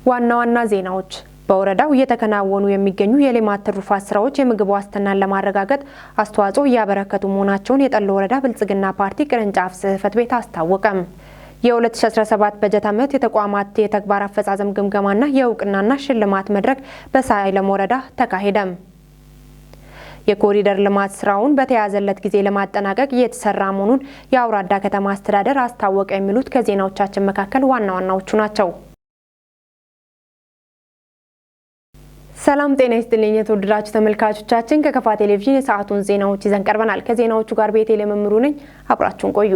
ዋና ዋና ዜናዎች በወረዳው እየተከናወኑ የሚገኙ የሌማት ትሩፋት ስራዎች የምግብ ዋስትናን ለማረጋገጥ አስተዋጽኦ እያበረከቱ መሆናቸውን የጠሎ ወረዳ ብልጽግና ፓርቲ ቅርንጫፍ ጽህፈት ቤት አስታወቀም። የ2017 በጀት ዓመት የተቋማት የተግባር አፈጻጸም ግምገማና የእውቅናና ሽልማት መድረክ በሳይለም ወረዳ ተካሄደም። የኮሪደር ልማት ስራውን በተያዘለት ጊዜ ለማጠናቀቅ እየተሰራ መሆኑን የአውራዳ ከተማ አስተዳደር አስታወቀ። የሚሉት ከዜናዎቻችን መካከል ዋና ዋናዎቹ ናቸው። ሰላም ጤና ይስጥልኝ የተወደዳችሁ ተመልካቾቻችን፣ ከከፋ ቴሌቪዥን የሰዓቱን ዜናዎች ይዘን ቀርበናል። ከዜናዎቹ ጋር ቤቴሌም መምሩ ነኝ። አብራችሁን ቆዩ።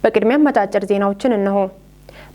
በቅድሚያ አጫጭር ዜናዎችን እነሆ።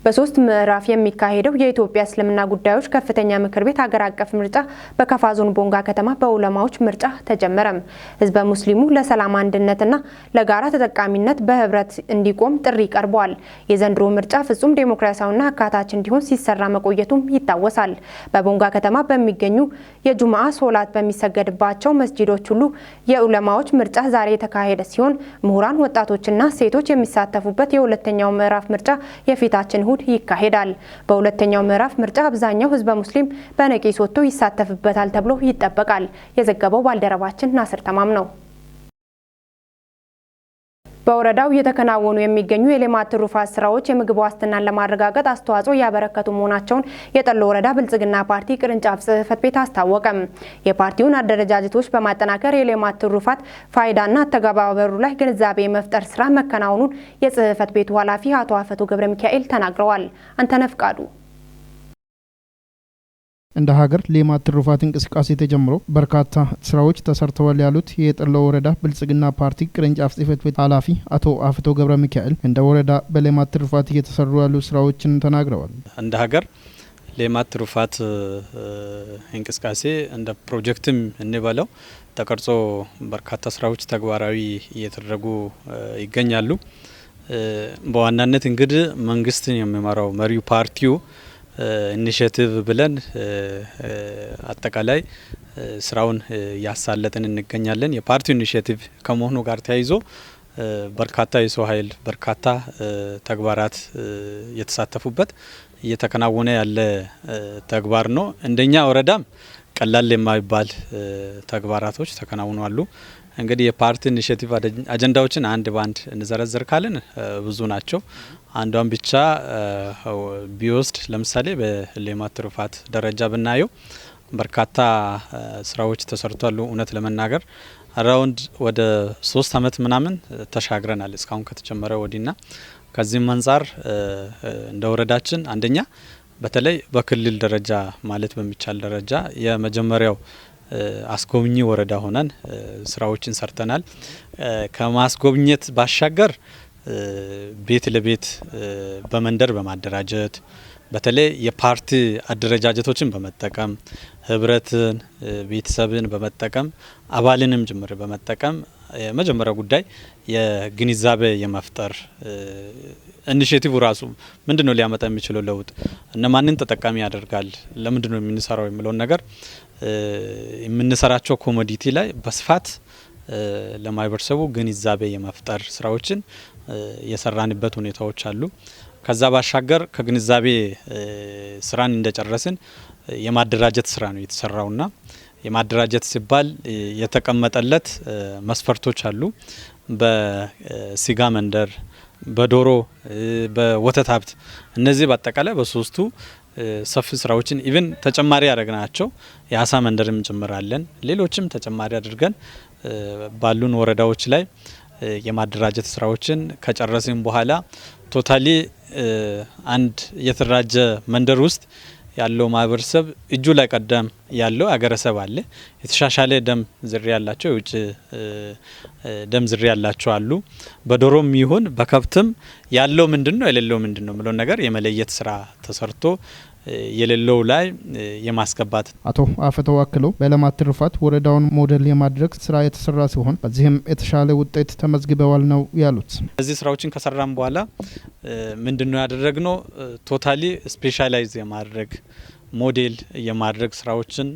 በሶስት ምዕራፍ የሚካሄደው የኢትዮጵያ እስልምና ጉዳዮች ከፍተኛ ምክር ቤት ሀገር አቀፍ ምርጫ በከፋ ዞን ቦንጋ ከተማ በዑለማዎች ምርጫ ተጀመረም። ህዝበ ሙስሊሙ ለሰላም አንድነትና ለጋራ ተጠቃሚነት በህብረት እንዲቆም ጥሪ ቀርቧል። የዘንድሮ ምርጫ ፍጹም ዴሞክራሲያዊና አካታች እንዲሆን ሲሰራ መቆየቱም ይታወሳል። በቦንጋ ከተማ በሚገኙ የጁምዓ ሶላት በሚሰገድባቸው መስጂዶች ሁሉ የዑለማዎች ምርጫ ዛሬ የተካሄደ ሲሆን ምሁራን፣ ወጣቶችና ሴቶች የሚሳተፉበት የሁለተኛው ምዕራፍ ምርጫ የፊታችን ይካሄዳል። በሁለተኛው ምዕራፍ ምርጫ አብዛኛው ህዝበ ሙስሊም በነቂስ ወጥቶ ይሳተፍበታል ተብሎ ይጠበቃል። የዘገበው ባልደረባችን ናስር ተማም ነው። በወረዳው እየተከናወኑ የሚገኙ የሌማት ትሩፋት ስራዎች የምግብ ዋስትናን ለማረጋገጥ አስተዋጽኦ እያበረከቱ መሆናቸውን የጠሎ ወረዳ ብልጽግና ፓርቲ ቅርንጫፍ ጽህፈት ቤት አስታወቀም። የፓርቲውን አደረጃጀቶች በማጠናከር የሌማት ትሩፋት ፋይዳና አተገባበሩ ላይ ግንዛቤ መፍጠር ስራ መከናወኑን የጽህፈት ቤቱ ኃላፊ አቶ አፈቶ ገብረ ሚካኤል ተናግረዋል። አንተነህ ፍቃዱ እንደ ሀገር ሌማት ትሩፋት እንቅስቃሴ ተጀምሮ በርካታ ስራዎች ተሰርተዋል ያሉት የጠሎ ወረዳ ብልጽግና ፓርቲ ቅርንጫፍ ጽህፈት ቤት ኃላፊ አቶ አፈቶ ገብረ ሚካኤል እንደ ወረዳ በሌማት ትሩፋት እየተሰሩ ያሉ ስራዎችን ተናግረዋል። እንደ ሀገር ሌማት ትሩፋት እንቅስቃሴ እንደ ፕሮጀክትም እንበለው ተቀርጾ በርካታ ስራዎች ተግባራዊ እየተደረጉ ይገኛሉ። በዋናነት እንግዲህ መንግስትን የሚመራው መሪው ፓርቲው ኢኒሼቲቭ ብለን አጠቃላይ ስራውን ያሳለጥን እንገኛለን። የፓርቲው ኢኒሼቲቭ ከመሆኑ ጋር ተያይዞ በርካታ የሰው ኃይል በርካታ ተግባራት የተሳተፉበት እየተከናወነ ያለ ተግባር ነው። እንደኛ ወረዳም ቀላል የማይባል ተግባራቶች ተከናውነዋል። እንግዲህ የፓርቲ ኢኒሼቲቭ አጀንዳዎችን አንድ ባንድ እንዘረዝር ካልን ብዙ ናቸው። አንዷን ብቻ ቢወስድ ለምሳሌ በሌማት ትሩፋት ደረጃ ብናየው በርካታ ስራዎች ተሰርቷል። እውነት ለመናገር አራውንድ ወደ 3 አመት ምናምን ተሻግረናል እስካሁን ከተጀመረ ወዲና ከዚህም አንፃር እንደ ወረዳችን አንደኛ በተለይ በክልል ደረጃ ማለት በሚቻል ደረጃ የመጀመሪያው አስጎብኚ ወረዳ ሆነን ስራዎችን ሰርተናል። ከማስጎብኘት ባሻገር ቤት ለቤት በመንደር በማደራጀት በተለይ የፓርቲ አደረጃጀቶችን በመጠቀም ህብረትን፣ ቤተሰብን በመጠቀም አባልንም ጭምር በመጠቀም የመጀመሪያው ጉዳይ የግንዛቤ የመፍጠር ኢኒሼቲቭ ራሱ ምንድነው ሊያመጣ የሚችለው ለውጥ እነማንን ተጠቃሚ ያደርጋል፣ ለምንድነው የምንሰራው የሚለውን ነገር የምንሰራቸው ኮሞዲቲ ላይ በስፋት ለማህበረሰቡ ግንዛቤ የመፍጠር ስራዎችን የሰራንበት ሁኔታዎች አሉ። ከዛ ባሻገር ከግንዛቤ ስራን እንደጨረስን የማደራጀት ስራ ነው የተሰራውና የማደራጀት ሲባል የተቀመጠለት መስፈርቶች አሉ። በሲጋ መንደር፣ በዶሮ፣ በወተት ሀብት እነዚህ በአጠቃላይ በሶስቱ ሰፊ ስራዎችን ኢቭን ተጨማሪ ያደረግናቸው የአሳ መንደርም ጭምራለን። ሌሎችም ተጨማሪ አድርገን ባሉን ወረዳዎች ላይ የማደራጀት ስራዎችን ከጨረስን በኋላ ቶታሊ አንድ የተደራጀ መንደር ውስጥ ያለው ማህበረሰብ እጁ ላይ ቀደም ያለው አገረሰብ አለ። የተሻሻለ ደም ዝርያ ያላቸው የውጭ ደም ዝርያ ያላቸው አሉ። በዶሮም ይሁን በከብትም ያለው ምንድነው የሌለው ምንድነው ብሎ ነገር የመለየት ስራ ተሰርቶ የሌለው ላይ የማስገባት አቶ አፈተው አክለው በሌማት ትሩፋት ወረዳውን ሞዴል የማድረግ ስራ የተሰራ ሲሆን በዚህም የተሻለ ውጤት ተመዝግበዋል ነው ያሉት። እዚህ ስራዎችን ከሰራም በኋላ ምንድነው ያደረግነው ቶታሊ ስፔሻላይዝ የማድረግ ሞዴል የማድረግ ስራዎችን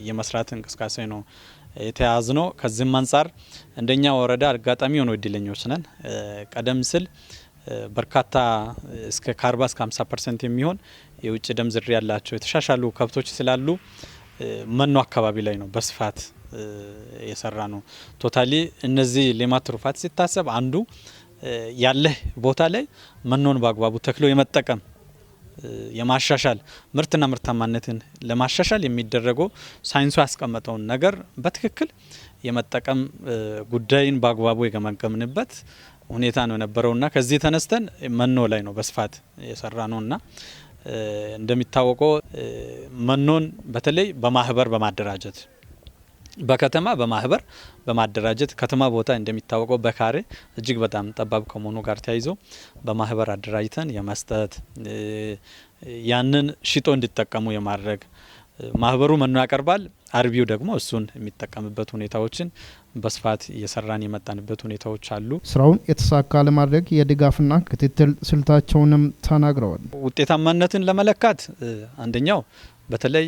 የመስራት እንቅስቃሴ ነው የተያዝነው። ከዚህም አንፃር እንደኛ ወረዳ አጋጣሚ ሆኖ እድለኞች ነን። ቀደም ሲል በርካታ እስከ 40 እስከ 50% የሚሆን የውጭ ደም ዝርያ ያላቸው የተሻሻሉ ከብቶች ስላሉ መኖ አካባቢ ላይ ነው በስፋት የሰራ ነው። ቶታሊ እነዚህ ሌማት ትሩፋት ሲታሰብ አንዱ ያለ ቦታ ላይ መኖን በአግባቡ ተክሎ የመጠቀም የማሻሻል ምርትና ምርታማነትን ለማሻሻል የሚደረገው ሳይንሱ ያስቀመጠውን ነገር በትክክል የመጠቀም ጉዳይን በአግባቡ የገመገምንበት ሁኔታ ነው የነበረውና ከዚህ ተነስተን መኖ ላይ ነው በስፋት የሰራ ነውና እንደሚታወቀው መኖን በተለይ በማህበር በማደራጀት በከተማ በማህበር በማደራጀት ከተማ ቦታ እንደሚታወቀው በካሬ እጅግ በጣም ጠባብ ከመሆኑ ጋር ተያይዞ በማህበር አደራጅተን የመስጠት ያንን ሽጦ እንዲጠቀሙ የማድረግ ማህበሩ መኖ ያቀርባል፣ አርቢው ደግሞ እሱን የሚጠቀምበት ሁኔታዎችን በስፋት እየሰራን የመጣንበት ሁኔታዎች አሉ። ስራውን የተሳካ ለማድረግ የድጋፍና ክትትል ስልታቸውንም ተናግረዋል። ውጤታማነትን ለመለካት አንደኛው በተለይ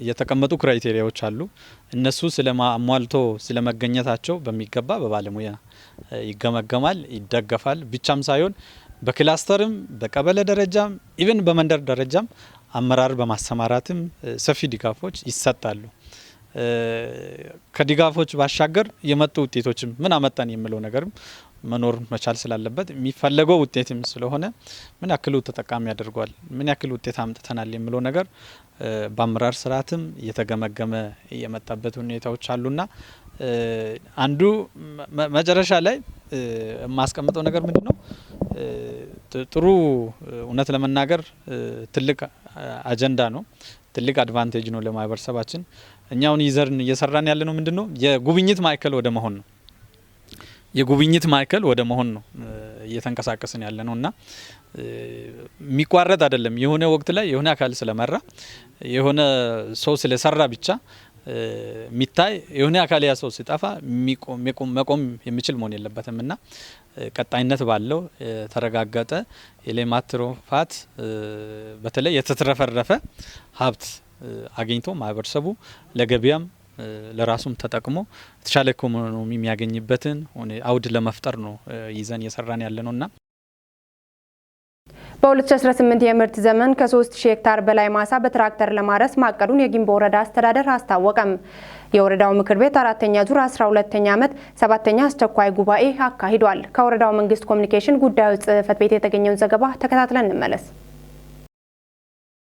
የተቀመጡ ክራይቴሪያዎች አሉ። እነሱ ስለማሟልቶ ስለመገኘታቸው በሚገባ በባለሙያ ይገመገማል፣ ይደገፋል። ብቻም ሳይሆን በክላስተርም በቀበሌ ደረጃም ኢቭን በመንደር ደረጃም አመራር በማሰማራትም ሰፊ ድጋፎች ይሰጣሉ። ከድጋፎች ባሻገር የመጡ ውጤቶችም ምን አመጣን የሚለው ነገርም መኖር መቻል ስላለበት የሚፈለገው ውጤትም ስለሆነ ምን ያክሉ ተጠቃሚ ያደርጓል፣ ምን ያክል ውጤት አምጥተናል የሚለው ነገር በአመራር ስርዓትም እየተገመገመ የመጣበት ሁኔታዎች አሉና አንዱ መጨረሻ ላይ የማስቀምጠው ነገር ምንድነው ጥሩ እውነት ለመናገር ትልቅ አጀንዳ ነው፣ ትልቅ አድቫንቴጅ ነው ለማህበረሰባችን። እኛውን ይዘርን እየሰራን ያለ ነው ምንድነው የጉብኝት ማዕከል ወደ መሆን ነው። የጉብኝት ማዕከል ወደ መሆን ነው እየተንቀሳቀስን ያለ ነውና የሚቋረጥ አይደለም። የሆነ ወቅት ላይ የሆነ አካል ስለመራ የሆነ ሰው ስለሰራ ብቻ ሚታይ የሆነ አካል ያ ሰው ሲጠፋ መቆም የሚችል መሆን የለበትምና ቀጣይነት ባለው ተረጋገጠ የሌማት ትሩፋት በተለይ የተትረፈረፈ ሀብት አግኝቶ ማህበረሰቡ ለገበያም ለራሱም ተጠቅሞ የተሻለ ኢኮኖሚ የሚያገኝበትን አውድ ለመፍጠር ነው ይዘን እየሰራን ያለነውና በ2018 የምርት ዘመን ከ3000 ሄክታር በላይ ማሳ በትራክተር ለማረስ ማቀዱን የጊምቦ ወረዳ አስተዳደር አስታወቀም። የወረዳው ምክር ቤት 4ኛ ዙር 12ኛ ዓመት 7ኛ አስቸኳይ ጉባኤ አካሂዷል። ከወረዳው መንግስት ኮሚኒኬሽን ጉዳዮች ጽህፈት ቤት የተገኘውን ዘገባ ተከታትለን እንመለስ።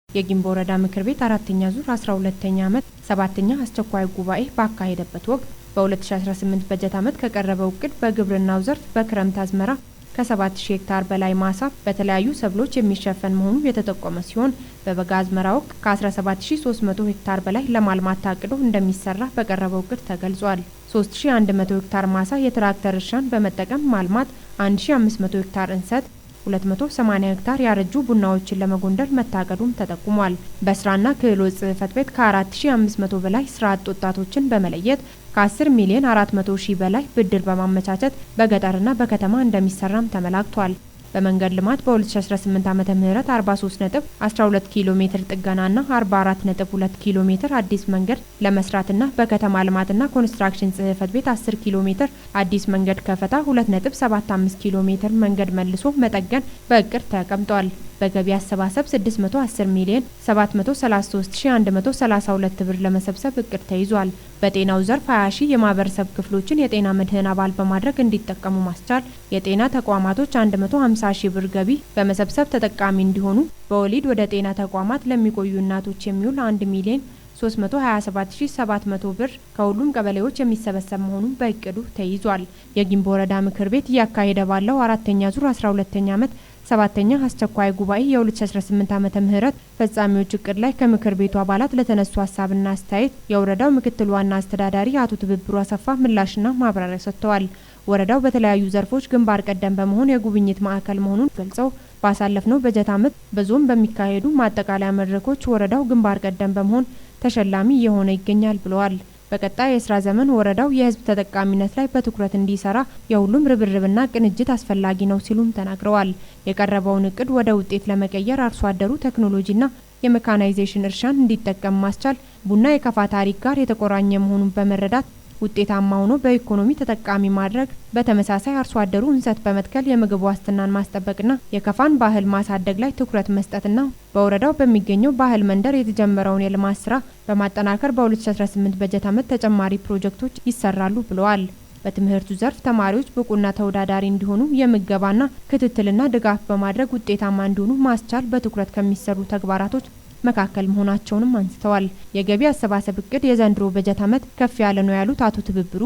የጊምቦ ወረዳ ምክር ቤት 4ኛ ዙር 12ኛ ዓመት 7ኛ አስቸኳይ ጉባኤ ባካሄደበት ወቅት በ2018 በጀት ዓመት ከቀረበው እቅድ በግብርናው ዘርፍ በክረምት አዝመራ ከ7000 ሄክታር በላይ ማሳ በተለያዩ ሰብሎች የሚሸፈን መሆኑ የተጠቆመ ሲሆን በበጋ አዝመራ ወቅት ከ17300 ሄክታር በላይ ለማልማት ታቅዶ እንደሚሰራ በቀረበው እቅድ ተገልጿል። 3100 ሄክታር ማሳ የትራክተር እርሻን በመጠቀም ማልማት፣ 1500 ሄክታር እንሰት፣ 280 ሄክታር ያረጁ ቡናዎችን ለመጎንደል መታቀዱም ተጠቁሟል። በስራና ክህሎት ጽህፈት ቤት ከ4500 በላይ ስራ አጥ ወጣቶችን በመለየት ከ10 ሚሊዮን 400 ሺህ በላይ ብድር በማመቻቸት በገጠርና በከተማ እንደሚሰራም ተመላክቷል። በመንገድ ልማት በ2018 ዓመተ ምህረት 43.12 ኪሎ ሜትር ጥገናና 44.2 ኪሎ ሜትር አዲስ መንገድ ለመስራትና በከተማ ልማትና ኮንስትራክሽን ጽህፈት ቤት 10 ኪሎ ሜትር አዲስ መንገድ ከፈታ 2.75 ኪሎ ሜትር መንገድ መልሶ መጠገን በእቅድ ተቀምጧል። በገቢ አሰባሰብ 610 ሚሊዮን 733132 ብር ለመሰብሰብ እቅድ ተይዟል። በጤናው ዘርፍ 20 ሺህ የማህበረሰብ ክፍሎችን የጤና መድህን አባል በማድረግ እንዲጠቀሙ ማስቻል፣ የጤና ተቋማቶች 150 ሺህ ብር ገቢ በመሰብሰብ ተጠቃሚ እንዲሆኑ፣ በወሊድ ወደ ጤና ተቋማት ለሚቆዩ እናቶች የሚውል 1 ሚሊዮን 327700 ብር ከሁሉም ቀበሌዎች የሚሰበሰብ መሆኑን በእቅዱ ተይዟል። የጊምቦ ወረዳ ምክር ቤት እያካሄደ ባለው 4ኛ ዙር 12ኛ ዓመት 7ኛ አስቸኳይ ጉባኤ የ2018 ዓመተ ምህረት ፈጻሚዎች እቅድ ላይ ከምክር ቤቱ አባላት ለተነሱ ሀሳብና አስተያየት የወረዳው ምክትል ዋና አስተዳዳሪ አቶ ትብብሩ አሰፋ ምላሽና ማብራሪያ ሰጥተዋል። ወረዳው በተለያዩ ዘርፎች ግንባር ቀደም በመሆን የጉብኝት ማዕከል መሆኑን ገልጸው ባሳለፍነው በጀት ዓመት በዞን በሚካሄዱ ማጠቃለያ መድረኮች ወረዳው ግንባር ቀደም በመሆን ተሸላሚ እየሆነ ይገኛል ብለዋል። በቀጣይ የስራ ዘመን ወረዳው የህዝብ ተጠቃሚነት ላይ በትኩረት እንዲሰራ የሁሉም ርብርብና ቅንጅት አስፈላጊ ነው ሲሉም ተናግረዋል። የቀረበውን እቅድ ወደ ውጤት ለመቀየር አርሶ አደሩ ቴክኖሎጂና የሜካናይዜሽን እርሻን እንዲጠቀም ማስቻል፣ ቡና የከፋ ታሪክ ጋር የተቆራኘ መሆኑን በመረዳት ውጤታማ ሆኖ በኢኮኖሚ ተጠቃሚ ማድረግ፣ በተመሳሳይ አርሶ አደሩ እንሰት በመትከል የምግብ ዋስትናን ማስጠበቅና የከፋን ባህል ማሳደግ ላይ ትኩረት መስጠትና በወረዳው በሚገኘው ባህል መንደር የተጀመረውን የልማት ስራ በማጠናከር በ2018 በጀት ዓመት ተጨማሪ ፕሮጀክቶች ይሰራሉ ብለዋል። በትምህርቱ ዘርፍ ተማሪዎች ብቁና ተወዳዳሪ እንዲሆኑ የምገባና ክትትልና ድጋፍ በማድረግ ውጤታማ እንዲሆኑ ማስቻል በትኩረት ከሚሰሩ ተግባራቶች መካከል መሆናቸውንም አንስተዋል። የገቢ አሰባሰብ እቅድ የዘንድሮ በጀት ዓመት ከፍ ያለ ነው ያሉት አቶ ትብብሩ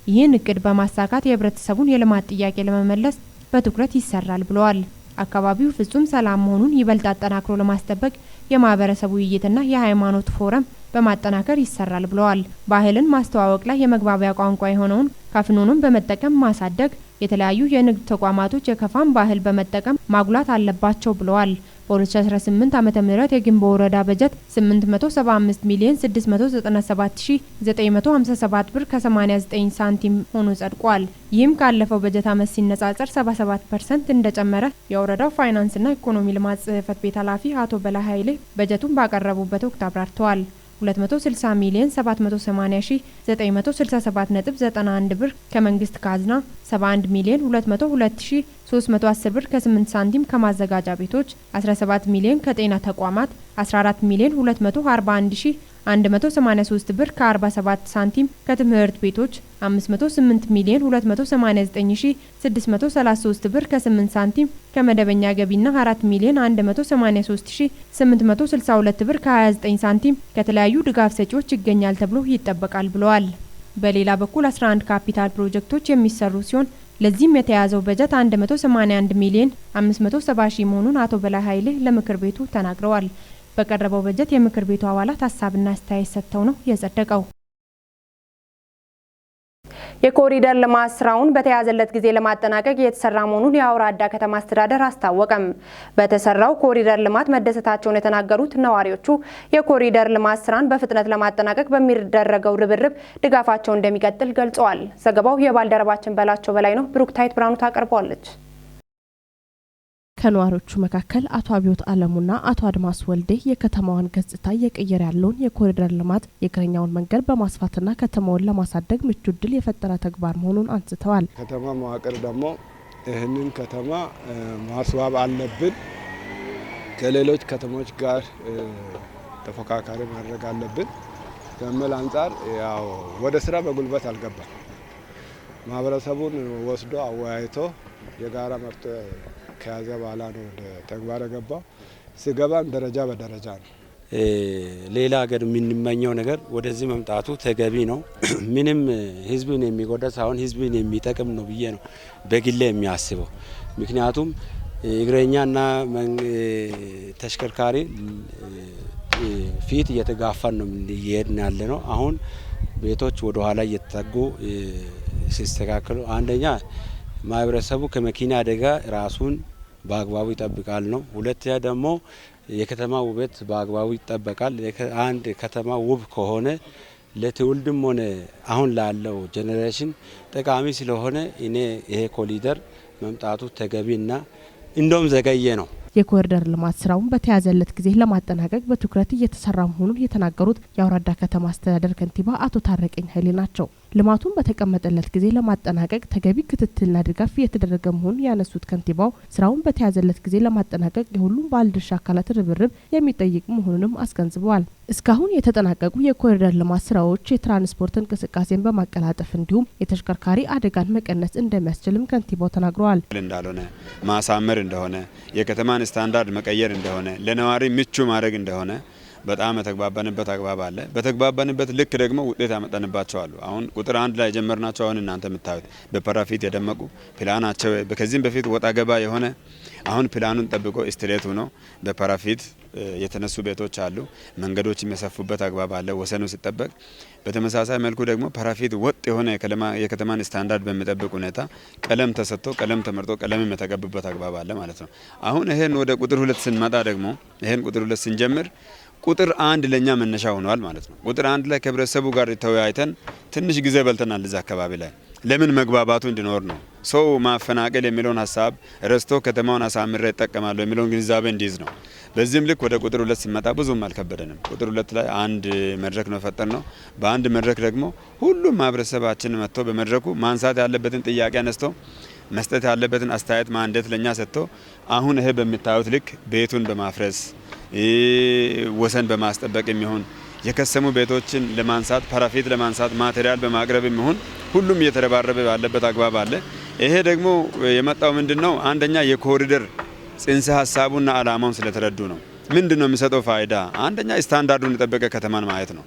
ይህን እቅድ በማሳካት የህብረተሰቡን የልማት ጥያቄ ለመመለስ በትኩረት ይሰራል ብለዋል። አካባቢው ፍጹም ሰላም መሆኑን ይበልጥ አጠናክሮ ለማስጠበቅ የማህበረሰቡ ውይይትና የሃይማኖት ፎረም በማጠናከር ይሰራል ብለዋል። ባህልን ማስተዋወቅ ላይ የመግባቢያ ቋንቋ የሆነውን ካፍኖኑን በመጠቀም ማሳደግ፣ የተለያዩ የንግድ ተቋማቶች የከፋን ባህል በመጠቀም ማጉላት አለባቸው ብለዋል። በ2018 ዓመተ ምህረት የጊምቦ ወረዳ በጀት 875 ሚሊዮን 697957 ብር ከ89 ሳንቲም ሆኖ ጸድቋል። ይህም ካለፈው በጀት ዓመት ሲነጻጸር 77% እንደጨመረ የወረዳው ፋይናንስና ኢኮኖሚ ልማት ጽሕፈት ቤት ኃላፊ አቶ በላይ ኃይሌ በጀቱን ባቀረቡበት ወቅት አብራርተዋል። 260 ሚሊዮን 780,967.91 ብር ከመንግስት ካዝና፣ 71 ሚሊዮን 202,310 ብር ከ8 ሳንቲም ከማዘጋጃ ቤቶች፣ 17 ሚሊዮን ከጤና ተቋማት፣ 14 ሚሊዮን 241,183 ብር ከ47 ሳንቲም ከትምህርት ቤቶች፣ 508 ሚሊዮን 289,633 ብር ከ8 ሳንቲም ከመደበኛ ገቢና 4 ሚሊዮን 183,862 ብር ከ29 ሳንቲም ከተለያዩ ድጋፍ ሰጪዎች ይገኛል ተብሎ ይጠበቃል ብለዋል። በሌላ በኩል 11 ካፒታል ፕሮጀክቶች የሚሰሩ ሲሆን ለዚህም የተያዘው በጀት 181 ሚሊዮን 570 ሺህ መሆኑን አቶ በላይ ኃይሌ ለምክር ቤቱ ተናግረዋል። በቀረበው በጀት የምክር ቤቱ አባላት ሀሳብና አስተያየት ሰጥተው ነው የጸደቀው። የኮሪደር ልማት ስራውን በተያዘለት ጊዜ ለማጠናቀቅ የተሰራ መሆኑን የአውራዳ ከተማ አስተዳደር አስታወቀም። በተሰራው ኮሪደር ልማት መደሰታቸውን የተናገሩት ነዋሪዎቹ የኮሪደር ልማት ስራን በፍጥነት ለማጠናቀቅ በሚደረገው ርብርብ ድጋፋቸው እንደሚቀጥል ገልጸዋል። ዘገባው የባልደረባችን በላቸው በላይ ነው። ብሩክታይት ብራኑ ታቀርበዋለች። ከነዋሪዎቹ መካከል አቶ አብዮት አለሙና አቶ አድማስ ወልዴ የከተማዋን ገጽታ እየቀየረ ያለውን የኮሪደር ልማት የእግረኛውን መንገድ በማስፋትና ከተማውን ለማሳደግ ምቹ ዕድል የፈጠረ ተግባር መሆኑን አንስተዋል። ከተማ መዋቅር ደግሞ ይህንን ከተማ ማስዋብ አለብን፣ ከሌሎች ከተሞች ጋር ተፎካካሪ ማድረግ አለብን ከሚል አንጻር ያው ወደ ስራ በጉልበት አልገባም። ማህበረሰቡን ወስዶ አወያይቶ የጋራ መርጦ ከያዘ በኋላ ነው ወደ ተግባር የገባው። ሲገባም ደረጃ በደረጃ ነው። ሌላ ሀገር የምንመኘው ነገር ወደዚህ መምጣቱ ተገቢ ነው። ምንም ህዝብን የሚጎዳ ሳይሆን ህዝብን የሚጠቅም ነው ብዬ ነው በግሌ የሚያስበው። ምክንያቱም እግረኛና ተሽከርካሪ ፊት እየተጋፋን ነው እየሄድን ያለ ነው። አሁን ቤቶች ወደ ኋላ እየተጠጉ ሲስተካከሉ አንደኛ ማህበረሰቡ ከመኪና አደጋ ራሱን በአግባቡ ይጠብቃል ነው። ሁለተኛ ደግሞ የከተማ ውበት በአግባቡ ይጠበቃል። አንድ ከተማ ውብ ከሆነ ለትውልድም ሆነ አሁን ላለው ጄኔሬሽን ጠቃሚ ስለሆነ እኔ ይሄ ኮሪደር መምጣቱ ተገቢና እንደውም ዘገየ ነው። የኮሪደር ልማት ስራውን በተያዘለት ጊዜ ለማጠናቀቅ በትኩረት እየተሰራ መሆኑን የተናገሩት የአውራዳ ከተማ አስተዳደር ከንቲባ አቶ ታረቀኝ ኃይሌ ናቸው። ልማቱን በተቀመጠለት ጊዜ ለማጠናቀቅ ተገቢ ክትትልና ድጋፍ እየተደረገ መሆኑን ያነሱት ከንቲባው ስራውን በተያዘለት ጊዜ ለማጠናቀቅ የሁሉም ባለድርሻ አካላት ርብርብ የሚጠይቅ መሆኑንም አስገንዝበዋል። እስካሁን የተጠናቀቁ የኮሪደር ልማት ስራዎች የትራንስፖርት እንቅስቃሴን በማቀላጠፍ እንዲሁም የተሽከርካሪ አደጋን መቀነስ እንደሚያስችልም ከንቲባው ተናግረዋል። እንዳልሆነ ማሳመር እንደሆነ የከተማን ስታንዳርድ መቀየር እንደሆነ ለነዋሪ ምቹ ማድረግ እንደሆነ በጣም የተግባባንበት አግባብ አለ። በተግባባንበት ልክ ደግሞ ውጤት ያመጣንባቸው አሉ። አሁን ቁጥር 1 ላይ ጀመርናቸው። አሁን እናንተ የምታዩት በፓራፊት የደመቁ ፕላናቸው ከዚህም በፊት ወጣ ገባ የሆነ አሁን ፕላኑን ጠብቆ ስትሬት ሆኖ በፓራፊት የተነሱ ቤቶች አሉ። መንገዶች የሚያሰፉበት አግባብ አለ ወሰኑ ሲጠበቅ። በተመሳሳይ መልኩ ደግሞ ፓራፊት ወጥ የሆነ የከተማን ስታንዳርድ በሚጠብቅ ሁኔታ ቀለም ተሰጥቶ ቀለም ተመርጦ ቀለም የተቀቡበት አግባብ አለ ማለት ነው። አሁን ይሄን ወደ ቁጥር 2 ስንመጣ ደግሞ ይሄን ቁጥር 2 ስንጀምር ቁጥር 1 ለኛ መነሻ ሆኗል ማለት ነው። ቁጥር 1 ላይ ከህብረተሰቡ ጋር ተወያይተን ትንሽ ጊዜ በልተናል። እዛ አካባቢ ላይ ለምን መግባባቱ እንዲኖር ነው። ሰው ማፈናቀል የሚለውን ሀሳብ ረስቶ ከተማውን አሳምሬ እጠቀማለሁ የሚለውን ግንዛቤ እንዲይዝ ነው። በዚህም ልክ ወደ ቁጥር 2 ሲመጣ ብዙም አልከበደንም። ቁጥር 2 ላይ አንድ መድረክ ነው ፈጠር ነው። በአንድ መድረክ ደግሞ ሁሉም ማህበረሰባችን መጥቶ በመድረኩ ማንሳት ያለበትን ጥያቄ አነስቶ መስጠት ያለበትን አስተያየት ማንዴት ለኛ ሰጥቶ አሁን ይሄ በሚታዩት ልክ ቤቱን በማፍረስ ወሰን በማስጠበቅ የሚሆን የከሰሙ ቤቶችን ለማንሳት ፓራፊት ለማንሳት ማቴሪያል በማቅረብ የሚሆን ሁሉም እየተረባረበ ባለበት አግባብ አለ። ይሄ ደግሞ የመጣው ምንድነው? አንደኛ የኮሪደር ጽንሰ ሀሳቡና አላማውን ስለተረዱ ነው። ምንድነው የሚሰጠው ፋይዳ? አንደኛ ስታንዳርዱን የጠበቀ ከተማን ማየት ነው።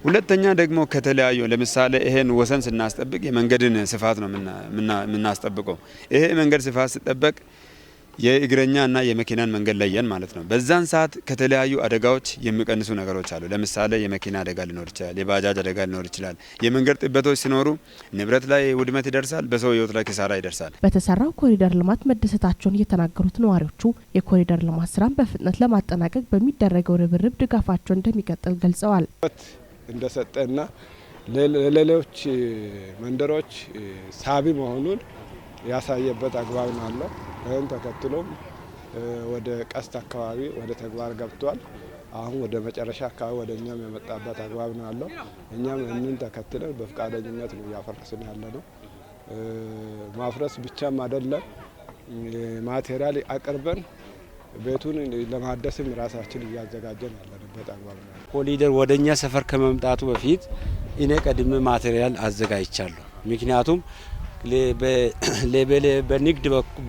ሁለተኛ ደግሞ ከተለያዩ ለምሳሌ ይሄን ወሰን ስናስጠብቅ የመንገድን ስፋት ነው የምናስጠብቀው። ይሄ መንገድ ስፋት ሲጠበቅ የእግረኛና የመኪናን መንገድ ለየን ማለት ነው። በዛን ሰዓት ከተለያዩ አደጋዎች የሚቀንሱ ነገሮች አሉ። ለምሳሌ የመኪና አደጋ ሊኖር ይችላል፣ የባጃጅ አደጋ ሊኖር ይችላል። የመንገድ ጥበቶች ሲኖሩ ንብረት ላይ ውድመት ይደርሳል፣ በሰው ሕይወት ላይ ኪሳራ ይደርሳል። በተሰራው ኮሪደር ልማት መደሰታቸውን የተናገሩት ነዋሪዎቹ የኮሪደር ልማት ስራን በፍጥነት ለማጠናቀቅ በሚደረገው ርብርብ ድጋፋቸውን እንደሚቀጥል ገልጸዋል። እንደሰጠና ለሌሎች መንደሮች ሳቢ መሆኑን ያሳየበት አግባብ ነው አለው። ይህን ተከትሎም ወደ ቀስት አካባቢ ወደ ተግባር ገብቷል። አሁን ወደ መጨረሻ አካባቢ ወደ እኛም የመጣበት አግባብ ነው ያለው። እኛም ይህንን ተከትለን በፍቃደኝነት ነው እያፈረስን ያለ ነው። ማፍረስ ብቻም አይደለም፣ ማቴሪያል አቅርበን ቤቱን ለማደስም ራሳችን እያዘጋጀን ያለንበት አግባብ ነው። ኮሪደር ወደኛ ሰፈር ከመምጣቱ በፊት እኔ ቀድሜ ማቴሪያል አዘጋጅቻለሁ። ምክንያቱም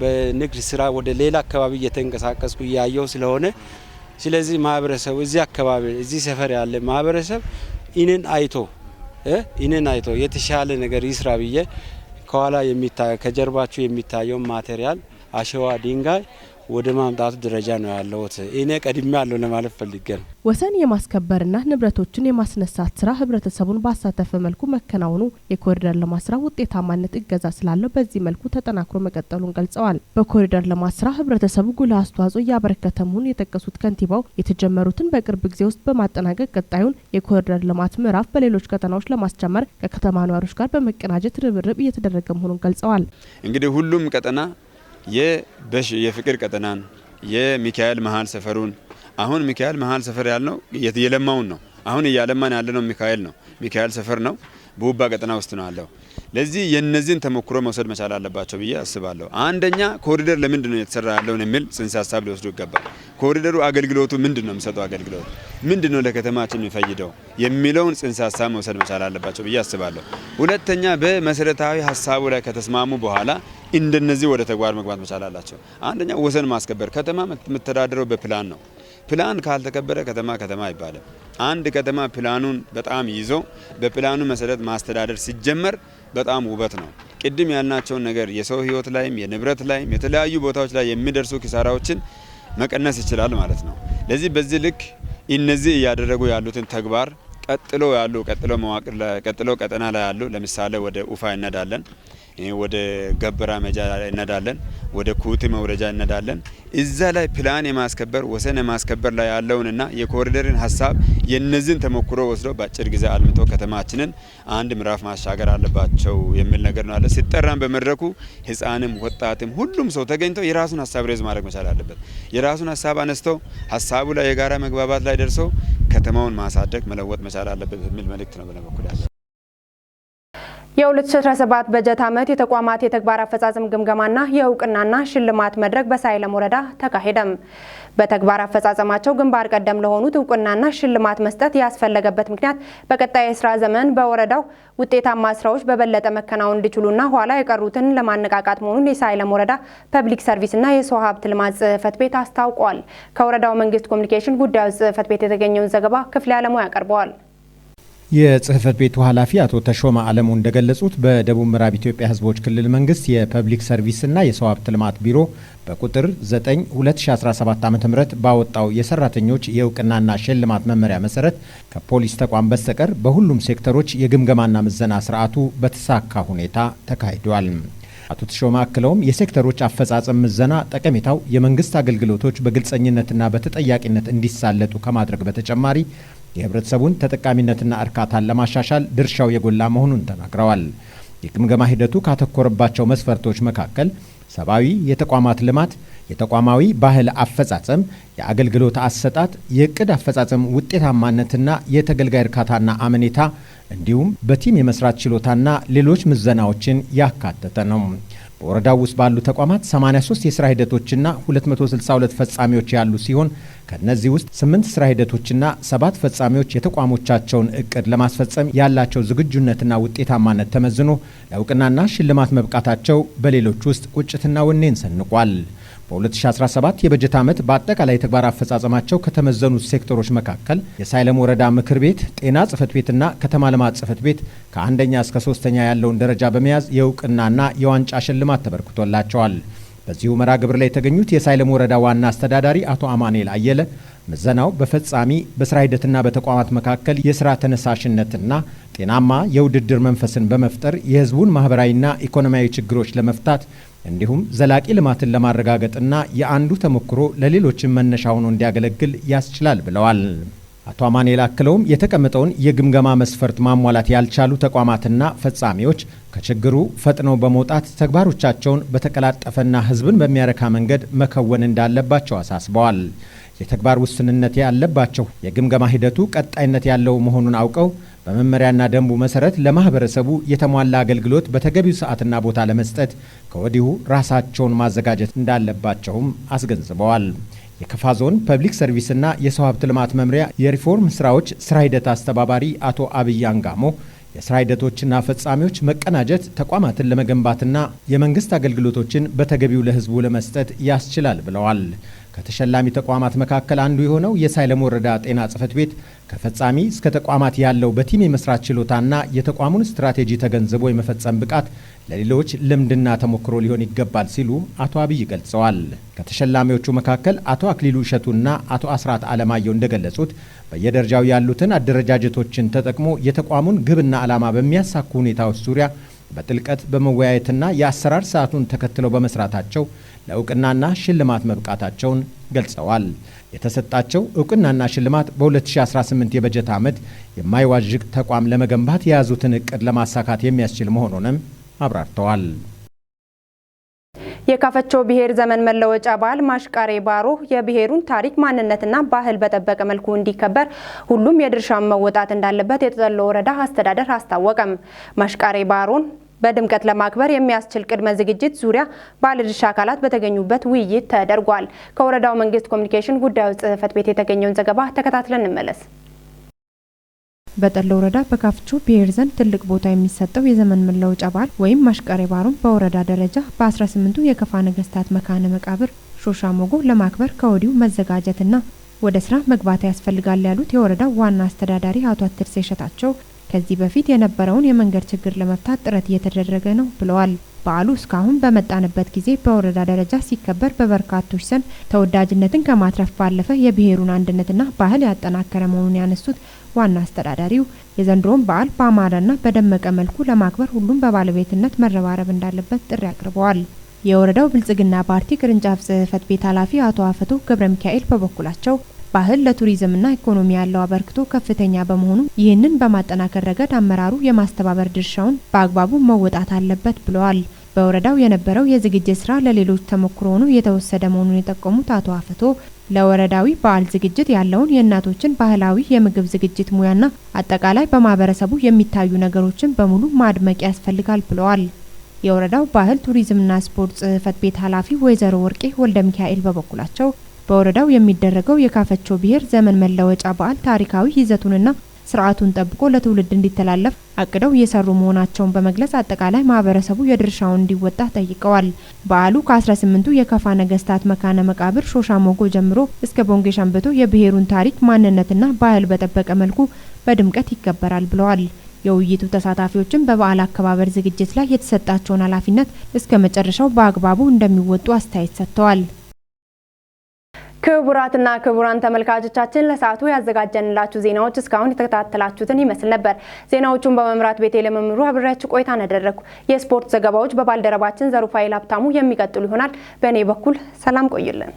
በንግድ ስራ ወደ ሌላ አካባቢ እየተንቀሳቀስኩ እያየው ስለሆነ፣ ስለዚህ ማህበረሰቡ እዚህ አካባቢ እዚህ ሰፈር ያለ ማህበረሰብ እኔን አይቶ የተሻለ ነገር ይስራ ብዬ ከኋላ ከጀርባችሁ የሚታየው ማቴሪያል አሸዋ፣ ድንጋይ ወደ ማምጣቱ ደረጃ ነው ያለውት። እኔ ቀድሜ ያለው ለማለት ፈልጌ ነው። ወሰን የማስከበርና ንብረቶችን የማስነሳት ስራ ህብረተሰቡን ባሳተፈ መልኩ መከናወኑ የኮሪደር ልማት ስራ ውጤታማነት እገዛ ስላለው በዚህ መልኩ ተጠናክሮ መቀጠሉን ገልጸዋል። በኮሪደር ልማት ስራ ህብረተሰቡ ጉልህ አስተዋጽኦ እያበረከተ መሆኑን የጠቀሱት ከንቲባው የተጀመሩትን በቅርብ ጊዜ ውስጥ በማጠናቀቅ ቀጣዩን የኮሪደር ልማት ምዕራፍ በሌሎች ከተማዎች ለማስጀመር ከከተማ ነዋሪዎች ጋር በመቀናጀት ርብርብ እየተደረገ መሆኑን ገልጸዋል። እንግዲህ ሁሉም ቀጠና የፍቅር ቀጠናን የሚካኤል መሀል ሰፈሩን አሁን ሚካኤል መሀል ሰፈር ያልነው የለማውን ነው። አሁን እያለማን ያለነው ሚካኤል ሰፈር ነው። ቡባ ቀጠና ውስጥ ነው ያለው። ለዚህ የነዚህን ተሞክሮ መውሰድ መቻል አለባቸው ብዬ አስባለሁ። አንደኛ ኮሪደር ለምንድን ነው የተሰራ ያለውን የሚል ጽንሰ ሀሳብ ሊወስዱ ይገባል። ኮሪደሩ አገልግሎቱ ምንድን ነው የሚሰጠው አገልግሎት ምንድን ነው ለከተማችን የሚፈይደው የሚለውን ጽንሰ ሀሳብ መውሰድ መቻል አለባቸው ብዬ አስባለሁ። ሁለተኛ በመሰረታዊ ሀሳቡ ላይ ከተስማሙ በኋላ እንደነዚህ ወደ ተግባር መግባት መቻል አላቸው። አንደኛ ወሰን ማስከበር። ከተማ የምትተዳደረው በፕላን ነው። ፕላን ካልተከበረ ከተማ አይባልም። አንድ ከተማ ፕላኑን በጣም ይዞ በፕላኑ መሰረት ማስተዳደር ሲጀመር በጣም ውበት ነው። ቅድም ያልናቸውን ነገር የሰው ሕይወት ላይም የንብረት ላይም የተለያዩ ቦታዎች ላይ የሚደርሱ ኪሳራዎችን መቀነስ ይችላል ማለት ነው። ለዚህ በዚህ ልክ እነዚህ እያደረጉ ያሉትን ተግባር ቀጥሎ መዋቅር ላይ ቀጥሎ ቀጠና ላይ ያሉ ለምሳሌ ወደ ኡፋ እነዳለን፣ ወደ ገበራ መጃ እነዳለን፣ ወደ ኩቲ መውረጃ እነዳለን። እዛ ላይ ፕላን የማስከበር ወሰን የማስከበር ላይ ያለውንና የኮሪደርን ሀሳብ የነዚህን ተሞክሮ ወስዶ በአጭር ጊዜ አልምቶ ከተማችንን አንድ ምዕራፍ ማሻገር አለባቸው የሚል ነገር ነው አለ። ሲጠራም በመድረኩ ህፃንም ወጣትም ሁሉም ሰው ተገኝቶ የራሱን ሀሳብ ሬዝ ማድረግ መቻል አለበት። የራሱን ሀሳብ አነስተው ሀሳቡ ላይ የጋራ መግባባት ላይ ደርሶ ከተማውን ማሳደግ መለወጥ መቻል አለበት የሚል መልእክት ነው በነበኩል ያለው። የ2017 በጀት ዓመት የተቋማት የተግባር አፈጻጸም ግምገማና የእውቅናና ሽልማት መድረክ በሳይለም ወረዳ ተካሄደም። በተግባር አፈጻጸማቸው ግንባር ቀደም ለሆኑት እውቅናና ሽልማት መስጠት ያስፈለገበት ምክንያት በቀጣይ የስራ ዘመን በወረዳው ውጤታማ ስራዎች በበለጠ መከናወን እንዲችሉና ኋላ የቀሩትን ለማነቃቃት መሆኑን የሳይለም ወረዳ ፐብሊክ ሰርቪስና የሰው ሀብት ልማት ጽሕፈት ቤት አስታውቋል። ከወረዳው መንግስት ኮሚኒኬሽን ጉዳዮች ጽሕፈት ቤት የተገኘውን ዘገባ ክፍለ ዓለሙ ያቀርበዋል። የጽህፈት ቤቱ ኃላፊ አቶ ተሾማ አለሙ እንደገለጹት በደቡብ ምዕራብ ኢትዮጵያ ሕዝቦች ክልል መንግስት የፐብሊክ ሰርቪስና የሰው ሀብት ልማት ቢሮ በቁጥር 9/2017 ዓ.ም ባወጣው የሰራተኞች የእውቅናና ሽልማት መመሪያ መሰረት ከፖሊስ ተቋም በስተቀር በሁሉም ሴክተሮች የግምገማና ምዘና ስርዓቱ በተሳካ ሁኔታ ተካሂዷል። አቶ ተሾማ አክለውም የሴክተሮች አፈጻጸም ምዘና ጠቀሜታው የመንግስት አገልግሎቶች በግልጸኝነትና በተጠያቂነት እንዲሳለጡ ከማድረግ በተጨማሪ የህብረተሰቡን ተጠቃሚነትና እርካታን ለማሻሻል ድርሻው የጎላ መሆኑን ተናግረዋል። የግምገማ ሂደቱ ካተኮረባቸው መስፈርቶች መካከል ሰብአዊ የተቋማት ልማት፣ የተቋማዊ ባህል አፈጻጸም፣ የአገልግሎት አሰጣጥ፣ የእቅድ አፈጻጸም ውጤታማነትና የተገልጋይ እርካታና አመኔታ እንዲሁም በቲም የመስራት ችሎታና ሌሎች ምዘናዎችን ያካተተ ነው። በወረዳው ውስጥ ባሉ ተቋማት 83 የስራ ሂደቶችና 262 ፈጻሚዎች ያሉ ሲሆን ከነዚህ ውስጥ 8 ስራ ሂደቶችና 7 ፈጻሚዎች የተቋሞቻቸውን እቅድ ለማስፈጸም ያላቸው ዝግጁነትና ውጤታማነት ተመዝኖ ለእውቅናና ሽልማት መብቃታቸው በሌሎች ውስጥ ቁጭትና ወኔን ሰንቋል። በ2017 የበጀት ዓመት በአጠቃላይ ተግባር አፈጻጸማቸው ከተመዘኑት ሴክተሮች መካከል የሳይለም ወረዳ ምክር ቤት፣ ጤና ጽሕፈት ቤትና ከተማ ልማት ጽሕፈት ቤት ከአንደኛ እስከ 3ኛ ያለውን ደረጃ በመያዝ የእውቅናና የዋንጫ ሽልማት ተበርክቶላቸዋል። በዚሁ መርሃ ግብር ላይ የተገኙት የሳይለም ወረዳ ዋና አስተዳዳሪ አቶ አማኑኤል አየለ ምዘናው በፈጻሚ በስራ ሂደትና በተቋማት መካከል የስራ ተነሳሽነትና ጤናማ የውድድር መንፈስን በመፍጠር የሕዝቡን ማህበራዊና ኢኮኖሚያዊ ችግሮች ለመፍታት እንዲሁም ዘላቂ ልማትን ለማረጋገጥና የአንዱ ተሞክሮ ለሌሎችም መነሻ ሆኖ እንዲያገለግል ያስችላል ብለዋል። አቶ አማኑኤል አክለውም የተቀመጠውን የግምገማ መስፈርት ማሟላት ያልቻሉ ተቋማትና ፈጻሚዎች ከችግሩ ፈጥነው በመውጣት ተግባሮቻቸውን በተቀላጠፈና ሕዝብን በሚያረካ መንገድ መከወን እንዳለባቸው አሳስበዋል። የተግባር ውስንነት ያለባቸው የግምገማ ሂደቱ ቀጣይነት ያለው መሆኑን አውቀው በመመሪያና ደንቡ መሰረት ለማህበረሰቡ የተሟላ አገልግሎት በተገቢው ሰዓትና ቦታ ለመስጠት ከወዲሁ ራሳቸውን ማዘጋጀት እንዳለባቸውም አስገንዝበዋል። የከፋ ዞን ፐብሊክ ሰርቪስና የሰው ሀብት ልማት መምሪያ የሪፎርም ስራዎች ስራ ሂደት አስተባባሪ አቶ አብይ አንጋሞ የስራ ሂደቶችና ፈጻሚዎች መቀናጀት ተቋማትን ለመገንባትና የመንግስት አገልግሎቶችን በተገቢው ለህዝቡ ለመስጠት ያስችላል ብለዋል። ከተሸላሚ ተቋማት መካከል አንዱ የሆነው የሳይለም ወረዳ ጤና ጽሕፈት ቤት ከፈጻሚ እስከ ተቋማት ያለው በቲም የመስራት ችሎታና የተቋሙን ስትራቴጂ ተገንዝቦ የመፈጸም ብቃት ለሌሎች ልምድና ተሞክሮ ሊሆን ይገባል ሲሉ አቶ አብይ ገልጸዋል። ከተሸላሚዎቹ መካከል አቶ አክሊሉ እሸቱና አቶ አስራት አለማየሁ እንደገለጹት በየደረጃው ያሉትን አደረጃጀቶችን ተጠቅሞ የተቋሙን ግብና ዓላማ በሚያሳኩ ሁኔታዎች ዙሪያ በጥልቀት በመወያየትና የአሰራር ሰዓቱን ተከትለው በመስራታቸው ለእውቅናና ሽልማት መብቃታቸውን ገልጸዋል። የተሰጣቸው እውቅናና ሽልማት በ2018 የበጀት ዓመት የማይዋዥቅ ተቋም ለመገንባት የያዙትን እቅድ ለማሳካት የሚያስችል መሆኑንም አብራርተዋል። የካፈቾ ብሔር ዘመን መለወጫ በዓል ማሽቃሬ ባሮ የብሔሩን ታሪክ ማንነትና ባህል በጠበቀ መልኩ እንዲከበር ሁሉም የድርሻውን መወጣት እንዳለበት የጠሎ ወረዳ አስተዳደር አስታወቀም። ማሽቃሬ ባሮን በድምቀት ለማክበር የሚያስችል ቅድመ ዝግጅት ዙሪያ ባለድርሻ አካላት በተገኙበት ውይይት ተደርጓል። ከወረዳው መንግስት ኮሚኒኬሽን ጉዳዮች ጽሕፈት ቤት የተገኘውን ዘገባ ተከታትለን እንመለስ። በጠሎ ወረዳ በካፍቾ ብሔር ዘንድ ትልቅ ቦታ የሚሰጠው የዘመን መለወጫ በዓል ወይም ማሽቃሬ ባሮን በወረዳ ደረጃ በ18ቱ የከፋ ነገስታት መካነ መቃብር ሾሻ ሞጎ ለማክበር ከወዲሁ መዘጋጀትና ወደ ስራ መግባት ያስፈልጋል ያሉት የወረዳው ዋና አስተዳዳሪ አቶ አትርሴ እሸታቸው ከዚህ በፊት የነበረውን የመንገድ ችግር ለመፍታት ጥረት እየተደረገ ነው ብለዋል። በዓሉ እስካሁን በመጣንበት ጊዜ በወረዳ ደረጃ ሲከበር በበርካቶች ዘንድ ተወዳጅነትን ከማትረፍ ባለፈ የብሔሩን አንድነትና ባህል ያጠናከረ መሆኑን ያነሱት ዋና አስተዳዳሪው የዘንድሮውን በዓል በአማረና በደመቀ መልኩ ለማክበር ሁሉም በባለቤትነት መረባረብ እንዳለበት ጥሪ አቅርበዋል። የወረዳው ብልጽግና ፓርቲ ቅርንጫፍ ጽሕፈት ቤት ኃላፊ አቶ አፈቶ ገብረ ሚካኤል በበኩላቸው ባህል ለቱሪዝምና ኢኮኖሚ ያለው አበርክቶ ከፍተኛ በመሆኑ ይህንን በማጠናከር ረገድ አመራሩ የማስተባበር ድርሻውን በአግባቡ መወጣት አለበት ብለዋል። በወረዳው የነበረው የዝግጅት ስራ ለሌሎች ተሞክሮ ሆኖ የተወሰደ መሆኑን የጠቆሙት አቶ አፈቶ ለወረዳዊ በዓል ዝግጅት ያለውን የእናቶችን ባህላዊ የምግብ ዝግጅት ሙያና አጠቃላይ በማህበረሰቡ የሚታዩ ነገሮችን በሙሉ ማድመቅ ያስፈልጋል ብለዋል። የወረዳው ባህል ቱሪዝምና ስፖርት ጽሕፈት ቤት ኃላፊ ወይዘሮ ወርቄ ወልደ ሚካኤል በበኩላቸው በወረዳው የሚደረገው የካፈቾ ብሔር ዘመን መለወጫ በዓል ታሪካዊ ይዘቱንና ስርዓቱን ጠብቆ ለትውልድ እንዲተላለፍ አቅደው እየሰሩ መሆናቸውን በመግለጽ አጠቃላይ ማህበረሰቡ የድርሻውን እንዲወጣ ጠይቀዋል። በዓሉ ከ18ቱ የከፋ ነገስታት መካነ መቃብር ሾሻ ሞጎ ጀምሮ እስከ ቦንጌ ሸምበቶ የብሔሩን ታሪክ ማንነትና ባህል በጠበቀ መልኩ በድምቀት ይከበራል ብለዋል። የውይይቱ ተሳታፊዎችም በበዓል አከባበር ዝግጅት ላይ የተሰጣቸውን ኃላፊነት እስከ መጨረሻው በአግባቡ እንደሚወጡ አስተያየት ሰጥተዋል። ክቡራትና ክቡራን ተመልካቾቻችን ለሰዓቱ ያዘጋጀንላችሁ ዜናዎች እስካሁን የተከታተላችሁትን ይመስል ነበር። ዜናዎቹን በመምራት ቤቴ ለመምሩ አብሬያችሁ ቆይታ አደረኩ። የስፖርት ዘገባዎች በባልደረባችን ዘሩፋኤል ሀብታሙ የሚቀጥሉ ይሆናል። በእኔ በኩል ሰላም ቆዩልን።